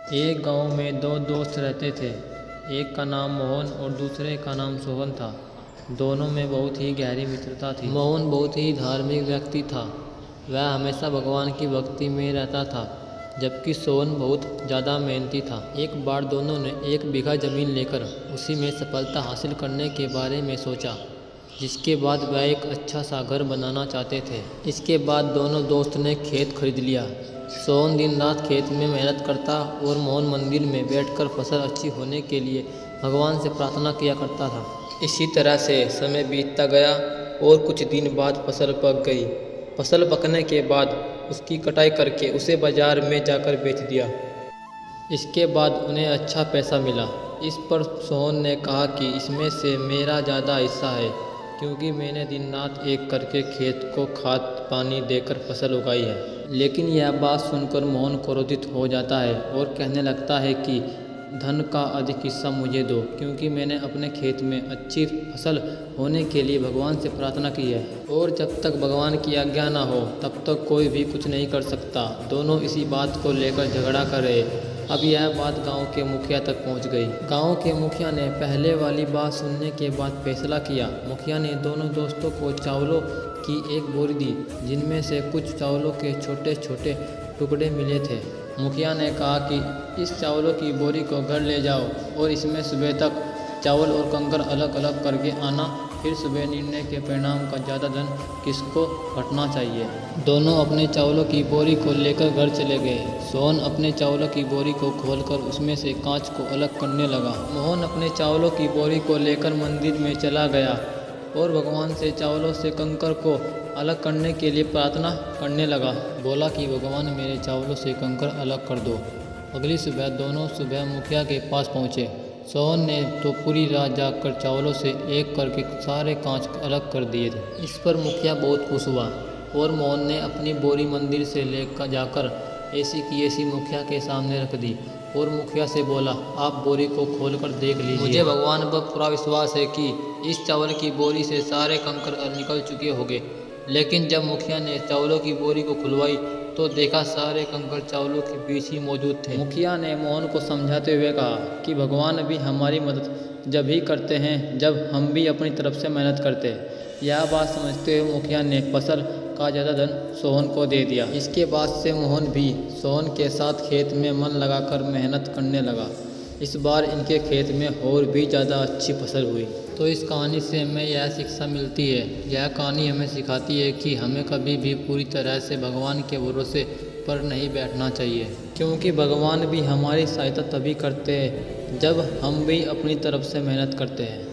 एक गांव में दो दोस्त रहते थे। एक का नाम मोहन और दूसरे का नाम सोहन था। दोनों में बहुत ही गहरी मित्रता थी। मोहन बहुत ही धार्मिक व्यक्ति था। वह हमेशा भगवान की भक्ति में रहता था, जबकि सोहन बहुत ज़्यादा मेहनती था। एक बार दोनों ने 1 बीघा ज़मीन लेकर उसी में सफलता हासिल करने के बारे में सोचा, जिसके बाद वह एक अच्छा सा घर बनाना चाहते थे। इसके बाद दोनों दोस्त ने खेत खरीद लिया। सोहन दिन रात खेत में मेहनत करता और मोहन मंदिर में बैठकर फसल अच्छी होने के लिए भगवान से प्रार्थना किया करता था। इसी तरह से समय बीतता गया और कुछ दिन बाद फसल पक गई। फसल पकने के बाद उसकी कटाई करके उसे बाजार में जाकर बेच दिया। इसके बाद उन्हें अच्छा पैसा मिला। इस पर सोहन ने कहा कि इसमें से मेरा ज़्यादा हिस्सा है, क्योंकि मैंने दिन रात एक करके खेत को खाद पानी देकर फसल उगाई है। लेकिन यह बात सुनकर मोहन क्रोधित हो जाता है और कहने लगता है कि धन का अधिक हिस्सा मुझे दो, क्योंकि मैंने अपने खेत में अच्छी फसल होने के लिए भगवान से प्रार्थना की है, और जब तक भगवान की आज्ञा ना हो तब तक कोई भी कुछ नहीं कर सकता। दोनों इसी बात को लेकर झगड़ा कर रहे। अब यह बात गांव के मुखिया तक पहुंच गई। गांव के मुखिया ने पहले वाली बात सुनने के बाद फैसला किया। मुखिया ने दोनों दोस्तों को चावलों की एक बोरी दी, जिनमें से कुछ चावलों के छोटे छोटे टुकड़े मिले थे। मुखिया ने कहा कि इस चावलों की बोरी को घर ले जाओ और इसमें सुबह तक चावल और कंकर अलग अलग करके आना, फिर सुबह निर्णय के परिणाम का ज़्यादा धन किसको बंटना चाहिए। दोनों अपने चावलों की बोरी को लेकर घर चले गए। सोहन अपने चावलों की बोरी को खोलकर उसमें से कांच को अलग करने लगा। मोहन अपने चावलों की बोरी को लेकर मंदिर में चला गया और भगवान से चावलों से कंकर को अलग करने के लिए प्रार्थना करने लगा। बोला कि भगवान मेरे चावलों से कंकर अलग कर दो। अगली सुबह दोनों सुबह मुखिया के पास पहुँचे। सोहन ने तो पूरी रात जागकर चावलों से एक करके सारे कांच अलग कर दिए थे। इस पर मुखिया बहुत खुश हुआ और मोहन ने अपनी बोरी मंदिर से लेकर जाकर ऐसी की ऐसी मुखिया के सामने रख दी और मुखिया से बोला, आप बोरी को खोलकर देख लीजिए। मुझे भगवान पर पूरा विश्वास है कि इस चावल की बोरी से सारे कंकर निकल चुके होंगे। लेकिन जब मुखिया ने चावलों की बोरी को खुलवाई तो देखा सारे कंकर चावलों के बीच ही मौजूद थे। मुखिया ने मोहन को समझाते हुए कहा कि भगवान भी हमारी मदद जब ही करते हैं जब हम भी अपनी तरफ से मेहनत करते हैं। यह बात समझते हुए मुखिया ने फसल का ज़्यादा धन सोहन को दे दिया। इसके बाद से मोहन भी सोहन के साथ खेत में मन लगाकर मेहनत करने लगा। इस बार इनके खेत में और भी ज़्यादा अच्छी फसल हुई। तो इस कहानी से हमें यह शिक्षा मिलती है। यह कहानी हमें सिखाती है कि हमें कभी भी पूरी तरह से भगवान के भरोसे पर नहीं बैठना चाहिए, क्योंकि भगवान भी हमारी सहायता तभी करते हैं जब हम भी अपनी तरफ से मेहनत करते हैं।